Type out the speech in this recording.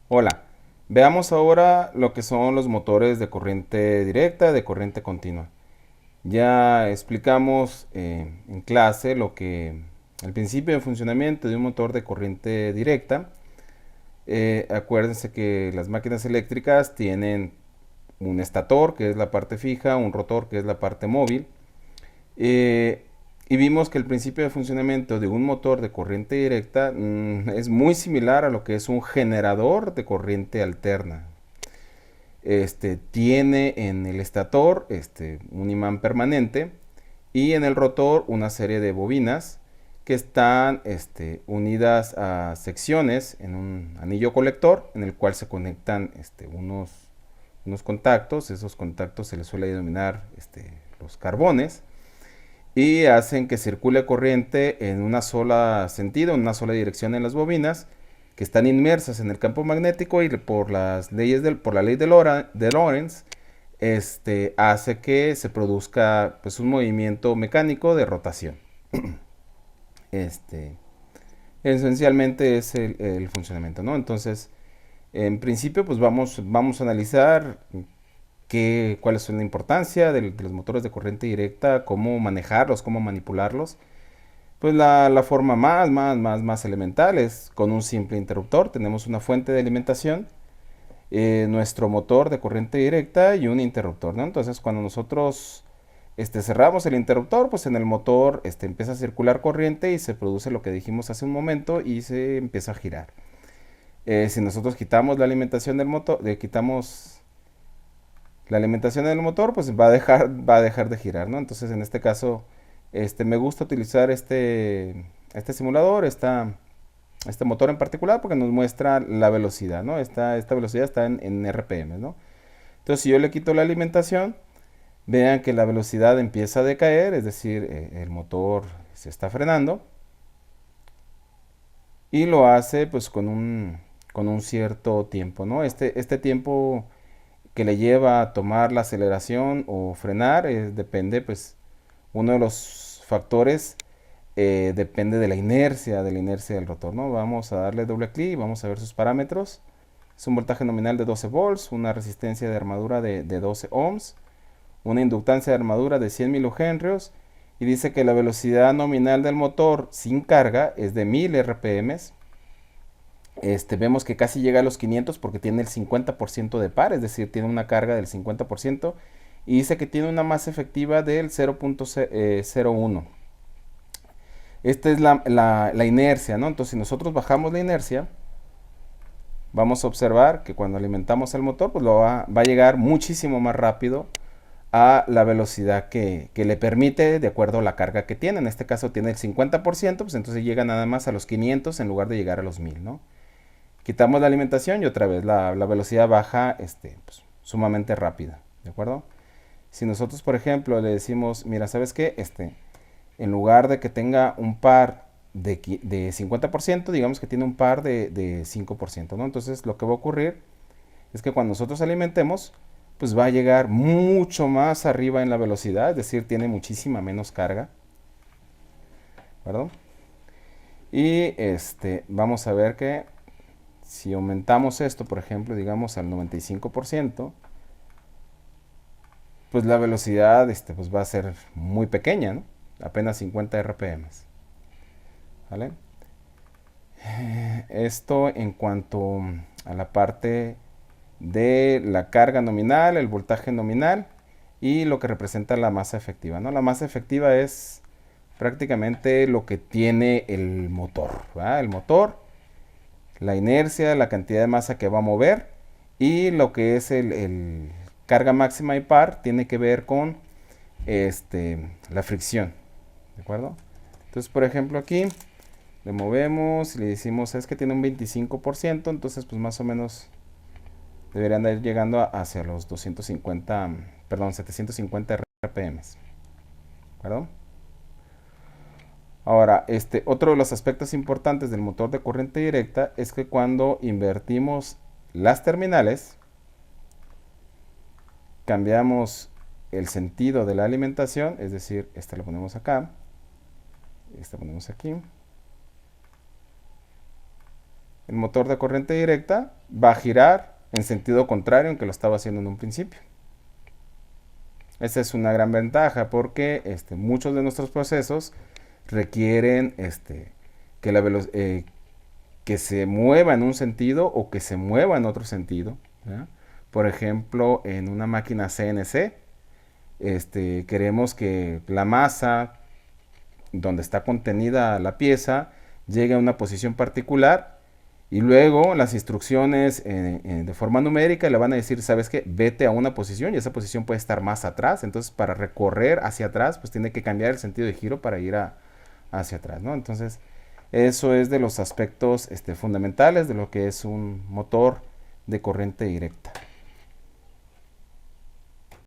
Hola, veamos ahora lo que son los motores de corriente directa, de corriente continua. Ya explicamos en clase el principio de funcionamiento de un motor de corriente directa. Acuérdense que las máquinas eléctricas tienen un estator, que es la parte fija, un rotor, que es la parte móvil. Eh, y vimos que el principio de funcionamiento de un motor de corriente directa es muy similar a lo que es un generador de corriente alterna. Tiene en el estator un imán permanente y en el rotor una serie de bobinas que están unidas a secciones en un anillo colector en el cual se conectan unos contactos. Esos contactos se les suele denominar los carbones y hacen que circule corriente en una sola sentido, en una sola dirección en las bobinas que están inmersas en el campo magnético y por la ley de Lorentz hace que se produzca pues, un movimiento mecánico de rotación. Este, Esencialmente es el funcionamiento, ¿no? Entonces, en principio, pues vamos a analizar cuál es la importancia de los motores de corriente directa, cómo manejarlos, cómo manipularlos. Pues la forma más elemental es con un simple interruptor. Tenemos una fuente de alimentación, nuestro motor de corriente directa y un interruptor, ¿no? Entonces, cuando nosotros cerramos el interruptor, pues en el motor empieza a circular corriente y se produce lo que dijimos hace un momento y se empieza a girar. Si nosotros quitamos la alimentación del motor, quitamos la alimentación del motor, pues va a dejar de girar, ¿no? Entonces, en este caso, me gusta utilizar este simulador, este motor en particular, porque nos muestra la velocidad, ¿no? Esta velocidad está en RPM, ¿no? Entonces, si yo le quito la alimentación, vean que la velocidad empieza a decaer, es decir, el motor se está frenando y lo hace pues con un cierto tiempo, ¿no? Este tiempo que le lleva a tomar la aceleración o frenar depende, pues, uno de los factores depende de la inercia del rotor, ¿no? Vamos a darle doble clic y vamos a ver sus parámetros. Es un voltaje nominal de 12 volts, una resistencia de armadura de 12 ohms, una inductancia de armadura de 100 milihenrios y dice que la velocidad nominal del motor sin carga es de 1000 RPM. Vemos que casi llega a los 500 porque tiene el 50% de par, es decir, tiene una carga del 50% y dice que tiene una masa efectiva del 0.01. Esta es la inercia, ¿no? Entonces, si nosotros bajamos la inercia, vamos a observar que cuando alimentamos el motor, pues va a llegar muchísimo más rápido a la velocidad que le permite de acuerdo a la carga que tiene. En este caso tiene el 50%, pues entonces llega nada más a los 500 en lugar de llegar a los 1000, ¿no? Quitamos la alimentación y otra vez la velocidad baja pues, sumamente rápida, ¿de acuerdo? Si nosotros, por ejemplo, le decimos, mira, ¿sabes qué? En lugar de que tenga un par de 50%, digamos que tiene un par de 5%, ¿no? Entonces lo que va a ocurrir es que cuando nosotros alimentemos, pues va a llegar mucho más arriba en la velocidad, es decir, tiene muchísima menos carga, ¿verdad? Y vamos a ver que si aumentamos esto, por ejemplo, digamos al 95%, pues la velocidad pues va a ser muy pequeña, ¿no? Apenas 50 RPM, ¿vale? Esto en cuanto a la parte de la carga nominal, el voltaje nominal y lo que representa la masa efectiva, ¿no? La masa efectiva es prácticamente lo que tiene el motor, ¿verdad? El motor, la inercia, la cantidad de masa que va a mover y lo que es el carga máxima y par tiene que ver con la fricción, ¿de acuerdo? Entonces, por ejemplo, aquí le movemos y le decimos es que tiene un 25%, entonces pues más o menos deberían ir llegando hacia los 250, perdón, 750 RPM, ¿de acuerdo? Ahora, otro de los aspectos importantes del motor de corriente directa es que cuando invertimos las terminales, cambiamos el sentido de la alimentación, es decir, esta lo ponemos acá, esta ponemos aquí, el motor de corriente directa va a girar en sentido contrario en que lo estaba haciendo en un principio. Esta es una gran ventaja porque muchos de nuestros procesos requieren que, que se mueva en un sentido o que se mueva en otro sentido. ¿Ya? Por ejemplo, en una máquina CNC, queremos que la masa donde está contenida la pieza llegue a una posición particular y luego las instrucciones de forma numérica le van a decir, ¿sabes qué? Vete a una posición y esa posición puede estar más atrás. Entonces, para recorrer hacia atrás, pues tiene que cambiar el sentido de giro para ir hacia atrás, ¿no? Entonces, eso es de los aspectos fundamentales de lo que es un motor de corriente directa.